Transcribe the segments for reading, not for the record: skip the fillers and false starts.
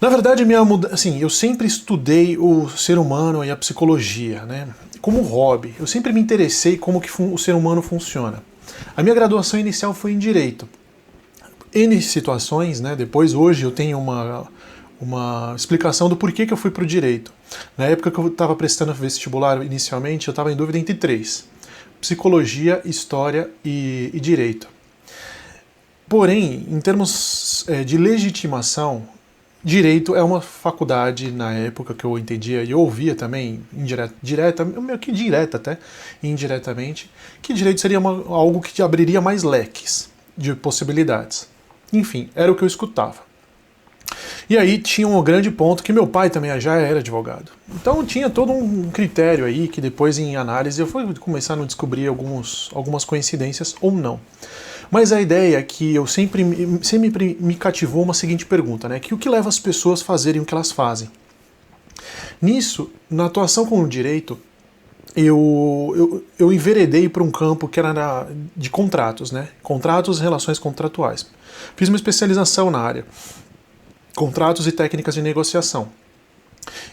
Na verdade, assim, eu sempre estudei o ser humano e a psicologia, né? Como hobby. Eu sempre me interessei como que o ser humano funciona. A minha graduação inicial foi em Direito. N situações, né? Depois, hoje, eu tenho uma explicação do porquê que eu fui para o Direito. Na época que eu estava prestando vestibular inicialmente, eu estava em dúvida entre três: Psicologia, História e Direito. Porém, em termos de legitimação, Direito é uma faculdade, na época que eu entendia e eu ouvia também, meio que direta até, indiretamente, que Direito seria algo que abriria mais leques de possibilidades. Enfim, era o que eu escutava. E aí tinha um grande ponto que meu pai também já era advogado. Então tinha todo um critério aí que depois em análise eu fui começando a descobrir algumas coincidências ou não. Mas a ideia é que eu sempre me cativou uma seguinte pergunta, né? Que o que leva as pessoas a fazerem o que elas fazem? Nisso, na atuação com o direito, eu enveredei para um campo que era de contratos, né? Contratos e relações contratuais. Fiz uma especialização na área. Contratos e técnicas de negociação.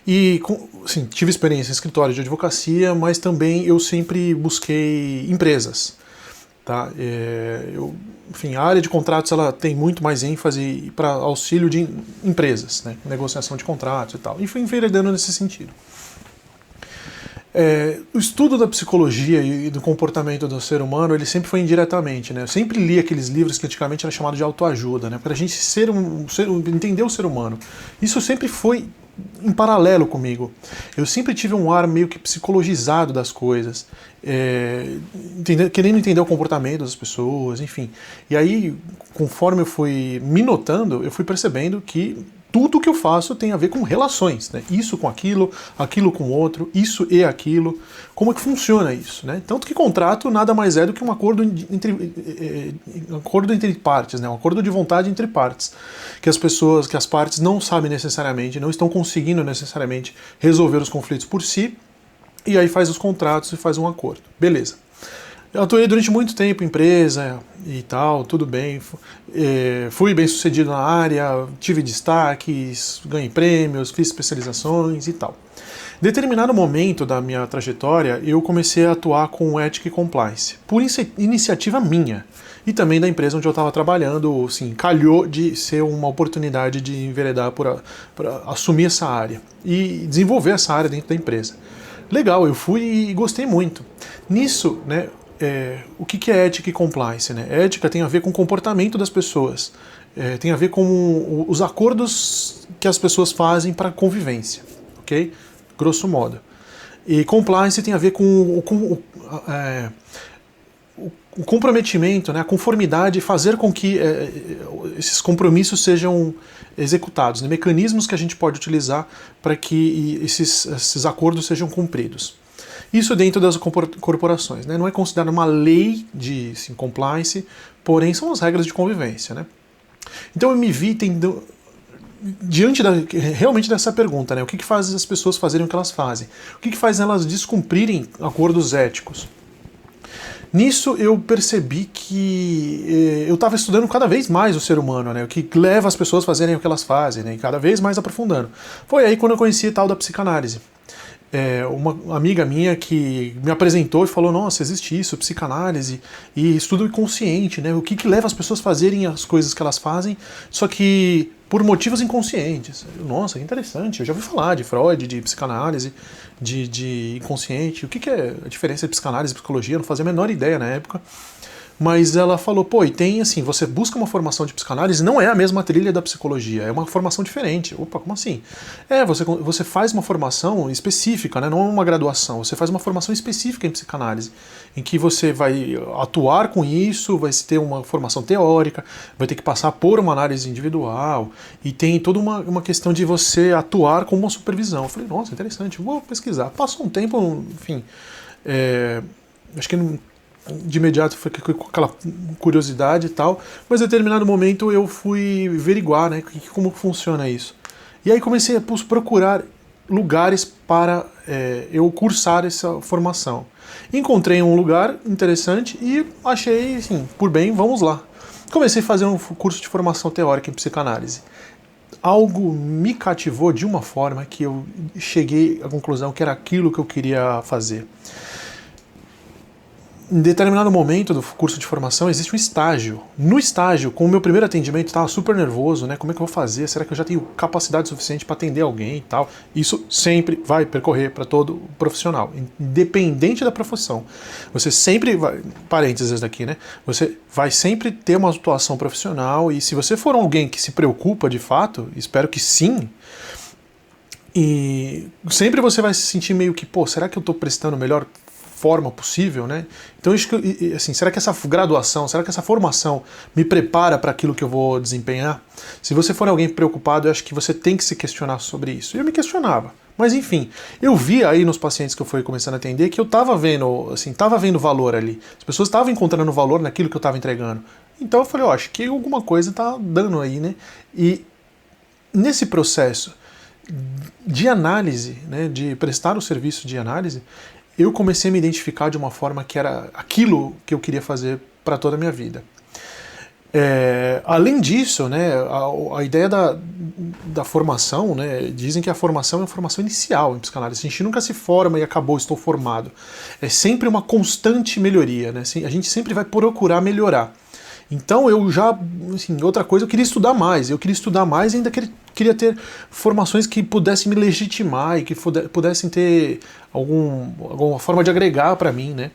E sim, tive experiência em escritório de advocacia, mas também eu sempre busquei empresas. Tá? Enfim, a área de contratos ela tem muito mais ênfase para auxílio de empresas, né? Negociação de contratos e tal. E fui enveredando nesse sentido. O estudo da psicologia e do comportamento do ser humano, ele sempre foi indiretamente, né? Eu sempre li aqueles livros que antigamente era chamado de autoajuda, né? Para a gente entender o ser humano. Isso sempre foi em paralelo comigo. Eu sempre tive um ar meio que psicologizado das coisas, querendo entender o comportamento das pessoas, enfim. E aí, conforme eu fui me notando, eu fui percebendo que tudo que eu faço tem a ver com relações, né? Isso com aquilo, aquilo com outro, isso e aquilo. Como é que funciona isso, né? Tanto que contrato nada mais é do que um acordo entre partes, né? Um acordo de vontade entre partes. Que as partes não sabem necessariamente, não estão conseguindo necessariamente resolver os conflitos por si, e aí faz os contratos e faz um acordo. Beleza. Eu atuei durante muito tempo em empresa e tal, tudo bem. Fui bem sucedido na área, tive destaques, ganhei prêmios, fiz especializações e tal. Em determinado momento da minha trajetória, eu comecei a atuar com ética e compliance, por iniciativa minha. E também da empresa onde eu estava trabalhando, assim, calhou de ser uma oportunidade de enveredar para assumir essa área e desenvolver essa área dentro da empresa. Legal, eu fui e gostei muito. Nisso, né, o que é ética e compliance? Né? Ética tem a ver com o comportamento das pessoas, tem a ver com os acordos que as pessoas fazem para a convivência, ok? Grosso modo. E compliance tem a ver com o comprometimento, né, a conformidade, fazer com que esses compromissos sejam executados, né, mecanismos que a gente pode utilizar para que esses acordos sejam cumpridos. Isso dentro das corporações, né? Não é considerado uma lei de compliance, porém são as regras de convivência, né? Então eu me vi diante realmente dessa pergunta, né? O que faz as pessoas fazerem o que elas fazem? O que faz elas descumprirem acordos éticos? Nisso eu percebi que eu estava estudando cada vez mais o ser humano, né? O que leva as pessoas a fazerem o que elas fazem, né? E cada vez mais aprofundando. Foi aí quando eu conheci a tal da psicanálise. Uma amiga minha que me apresentou e falou: nossa, existe isso, psicanálise e estudo inconsciente, né? O que leva as pessoas a fazerem as coisas que elas fazem, só que por motivos inconscientes. Nossa, que interessante, eu já ouvi falar de Freud, de psicanálise, de inconsciente. O que é a diferença de psicanálise e psicologia? Eu não fazia a menor ideia na época. Mas ela falou, pô, e tem assim, você busca uma formação de psicanálise, não é a mesma trilha da psicologia, é uma formação diferente. Opa, como assim? Você faz uma formação específica, né? Não é uma graduação, você faz uma formação específica em psicanálise, em que você vai atuar com isso, vai ter uma formação teórica, vai ter que passar por uma análise individual, e tem toda uma questão de você atuar com uma supervisão. Eu falei, nossa, interessante, vou pesquisar. Passou um tempo, enfim, acho que não... De imediato foi com aquela curiosidade e tal, mas em determinado momento eu fui averiguar, né, como funciona isso. E aí comecei a procurar lugares para eu cursar essa formação. Encontrei um lugar interessante e achei, assim, por bem, vamos lá. Comecei a fazer um curso de formação teórica em psicanálise. algo me cativou de uma forma que eu cheguei à conclusão que era aquilo que eu queria fazer. Em determinado momento do curso de formação existe um estágio. No estágio, com o meu primeiro atendimento, estava super nervoso, né? Como é que eu vou fazer? Será que eu já tenho capacidade suficiente para atender alguém e tal? Isso sempre vai percorrer para todo profissional, independente da profissão. Você sempre vai, parênteses aqui, né? Você vai sempre ter uma atuação profissional e se você for alguém que se preocupa de fato, espero que sim, e sempre você vai se sentir meio que, pô, será que eu estou prestando melhor forma possível, né? Então, assim, será que essa graduação, será que essa formação me prepara para aquilo que eu vou desempenhar? Se você for alguém preocupado, eu acho que você tem que se questionar sobre isso. E eu me questionava. Mas enfim, eu vi aí nos pacientes que eu fui começando a atender que eu estava vendo, assim, estava vendo valor ali. As pessoas estavam encontrando valor naquilo que eu estava entregando. Então eu falei, ó, acho que alguma coisa está dando aí, né? E nesse processo de análise, né, de prestar o serviço de análise, eu comecei a me identificar de uma forma que era aquilo que eu queria fazer para toda a minha vida. Além disso, né, a ideia da formação, né, dizem que a formação é a formação inicial em psicanálise. A gente nunca se forma e acabou, estou formado. É sempre uma constante melhoria, né? A gente sempre vai procurar melhorar. Então eu já, assim, outra coisa, eu queria estudar mais e ainda queria ter formações que pudessem me legitimar e que pudessem ter alguma forma de agregar para mim, né?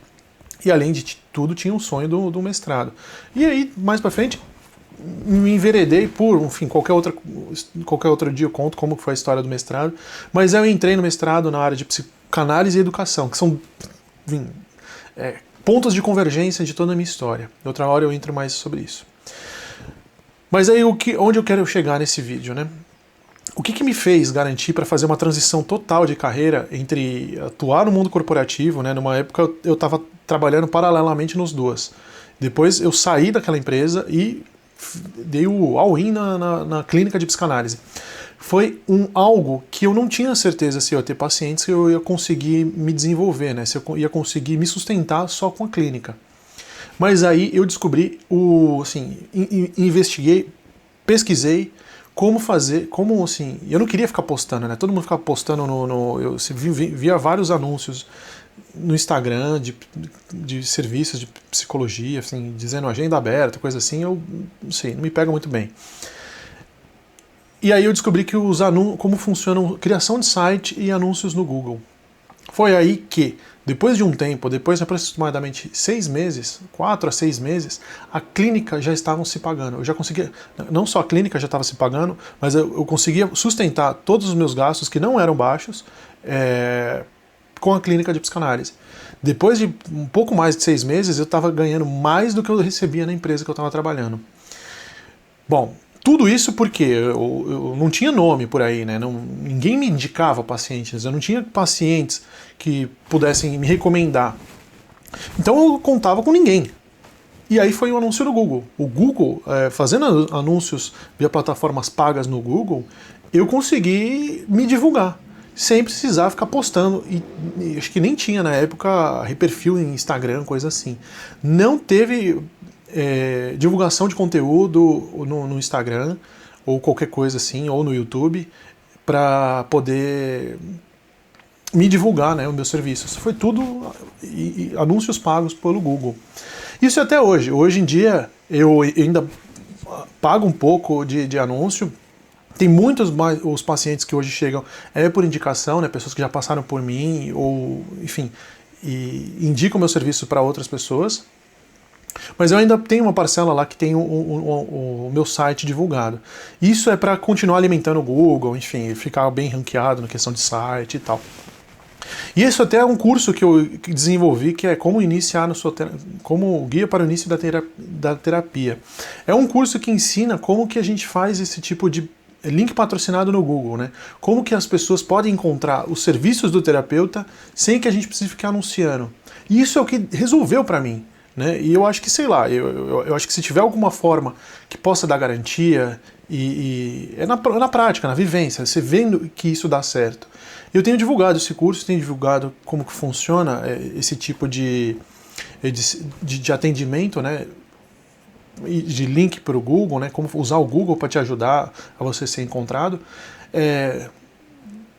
E além de tudo, tinha um sonho do mestrado. E aí, mais para frente, me enveredei por, enfim, qualquer outro dia eu conto como foi a história do mestrado, mas eu entrei no mestrado na área de psicanálise e educação, que são, enfim, pontos de convergência de toda a minha história. Outra hora eu entro mais sobre isso. Mas aí onde eu quero chegar nesse vídeo, né? O que me fez garantir para fazer uma transição total de carreira entre atuar no mundo corporativo, né? Numa época eu estava trabalhando paralelamente nos dois. Depois eu saí daquela empresa e dei o all-in na clínica de psicanálise. Foi algo que eu não tinha certeza se eu ia ter pacientes, que eu ia conseguir me desenvolver, né? Se eu ia conseguir me sustentar só com a clínica. Mas aí eu descobri, investiguei, pesquisei como fazer, eu não queria ficar postando, né? Todo mundo ficava postando eu via vários anúncios no Instagram de serviços de psicologia, assim, dizendo agenda aberta, coisa assim, eu não sei, não me pega muito bem. E aí eu descobri que como funcionam criação de site e anúncios no Google. Foi aí que, depois de um tempo, depois de aproximadamente 6 meses, 4 a 6 meses, a clínica já estava se pagando. Eu já conseguia, não só a clínica já estava se pagando, mas eu conseguia sustentar todos os meus gastos, que não eram baixos, com a clínica de psicanálise. Depois de um pouco mais de 6 meses, eu estava ganhando mais do que eu recebia na empresa que eu estava trabalhando. Bom, tudo isso porque eu não tinha nome por aí, né? Ninguém me indicava pacientes, eu não tinha pacientes que pudessem me recomendar. Então eu contava com ninguém. E aí foi um anúncio no Google. O Google, fazendo anúncios via plataformas pagas no Google, eu consegui me divulgar, sem precisar ficar postando. E acho que nem tinha na época perfil em Instagram, coisa assim. Não teve divulgação de conteúdo no Instagram ou qualquer coisa assim, ou no YouTube, para poder me divulgar, né, os meus serviços. Foi tudo anúncios pagos pelo Google. Isso até hoje. Hoje em dia eu ainda pago um pouco de anúncio. Tem muitos mais os pacientes que hoje chegam por indicação, né, pessoas que já passaram por mim ou, enfim, e indicam meu serviço para outras pessoas. Mas eu ainda tenho uma parcela lá que tem o meu site divulgado. Isso é para continuar alimentando o Google, enfim, ficar bem ranqueado na questão de site e tal. E isso até é um curso que eu desenvolvi, que é como iniciar como guia para o início da terapia. É um curso que ensina como que a gente faz esse tipo de link patrocinado no Google, né? Como que as pessoas podem encontrar os serviços do terapeuta sem que a gente precise ficar anunciando. E isso é o que resolveu para mim. Né? E eu acho que, sei lá, eu acho que se tiver alguma forma que possa dar garantia, na prática, na vivência, você vendo que isso dá certo. Eu tenho divulgado esse curso, tenho divulgado como que funciona esse tipo de atendimento, né? de link para o Google, né, como usar o Google para te ajudar a você ser encontrado,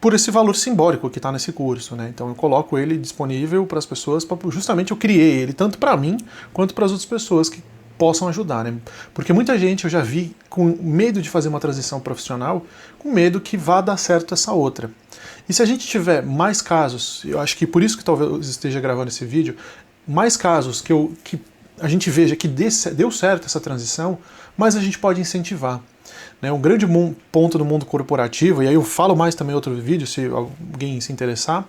por esse valor simbólico que está nesse curso, né? Então eu coloco ele disponível para as pessoas, justamente eu criei ele tanto para mim quanto para as outras pessoas que possam ajudar, né? Porque muita gente eu já vi com medo de fazer uma transição profissional, com medo que vá dar certo essa outra. E se a gente tiver mais casos, eu acho que por isso que talvez esteja gravando esse vídeo, mais casos que a gente veja que deu certo essa transição, mais a gente pode incentivar. Um grande ponto do mundo corporativo, e aí eu falo mais também em outro vídeo, se alguém se interessar,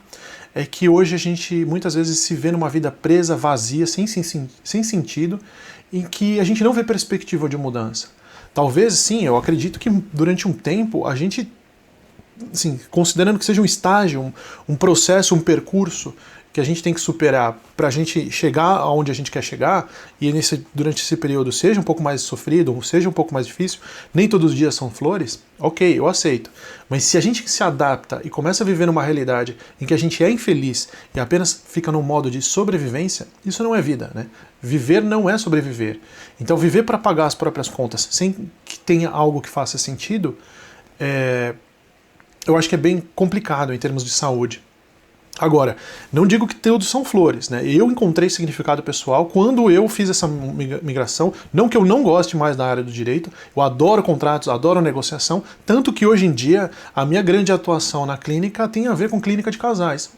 é que hoje a gente muitas vezes se vê numa vida presa, vazia, sem sentido, em que a gente não vê perspectiva de mudança. Talvez, sim, eu acredito que durante um tempo a gente, assim, considerando que seja um estágio, um processo, um percurso que a gente tem que superar para a gente chegar aonde a gente quer chegar, e durante esse período seja um pouco mais sofrido, ou seja um pouco mais difícil, nem todos os dias são flores, ok, eu aceito. Mas se a gente se adapta e começa a viver numa realidade em que a gente é infeliz e apenas fica num modo de sobrevivência, isso não é vida, né? Viver não é sobreviver. Então viver para pagar as próprias contas sem que tenha algo que faça sentido, eu acho que é bem complicado em termos de saúde. Agora, não digo que todos são flores, né? Eu encontrei significado pessoal quando eu fiz essa migração, não que eu não goste mais da área do direito, eu adoro contratos, adoro negociação, tanto que hoje em dia a minha grande atuação na clínica tem a ver com clínica de casais.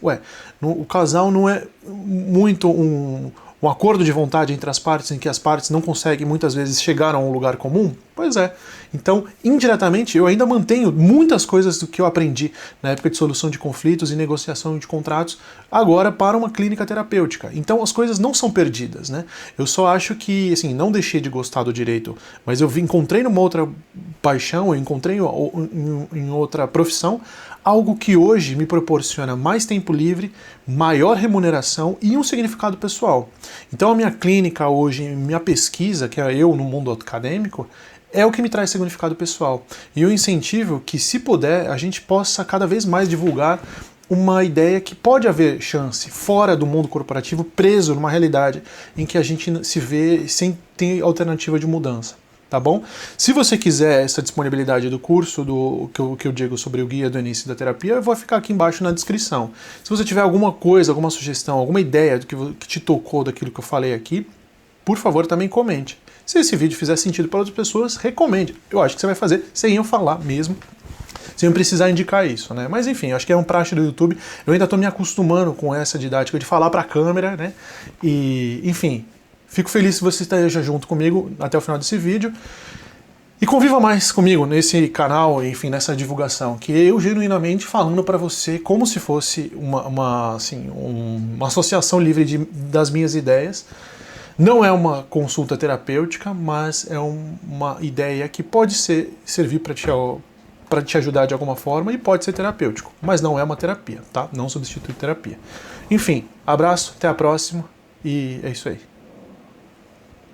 O casal não é muito um acordo de vontade entre as partes, em que as partes não conseguem muitas vezes chegar a um lugar comum? Pois é. Então, indiretamente, eu ainda mantenho muitas coisas do que eu aprendi na época de solução de conflitos e negociação de contratos, agora para uma clínica terapêutica. Então, as coisas não são perdidas, né? Eu só acho que, assim, não deixei de gostar do direito, mas eu encontrei numa outra paixão, eu encontrei em outra profissão, algo que hoje me proporciona mais tempo livre, maior remuneração e um significado pessoal. Então a minha clínica hoje, minha pesquisa, que é eu no mundo acadêmico, é o que me traz significado pessoal. E eu incentivo que, se puder, a gente possa cada vez mais divulgar uma ideia que pode haver chance fora do mundo corporativo, preso numa realidade em que a gente se vê sem ter alternativa de mudança. Tá bom? Se você quiser essa disponibilidade do curso que eu digo sobre o guia do início da terapia, eu vou ficar aqui embaixo na descrição. Se você tiver alguma coisa, alguma sugestão, alguma ideia do que te tocou daquilo que eu falei aqui, por favor, também comente. Se esse vídeo fizer sentido para outras pessoas, recomende. Eu acho que você vai fazer sem eu falar mesmo, sem eu precisar indicar isso, né? Mas enfim, acho que é um praxe do YouTube. Eu ainda estou me acostumando com essa didática de falar para a câmera, né? E, enfim, fico feliz se você esteja junto comigo até o final desse vídeo. E conviva mais comigo nesse canal, enfim, nessa divulgação, que eu genuinamente falando para você como se fosse uma associação livre das minhas ideias. Não é uma consulta terapêutica, mas é uma ideia que pode servir para te ajudar de alguma forma e pode ser terapêutico, mas não é uma terapia, tá? Não substitui terapia. Enfim, abraço, até a próxima e é isso aí.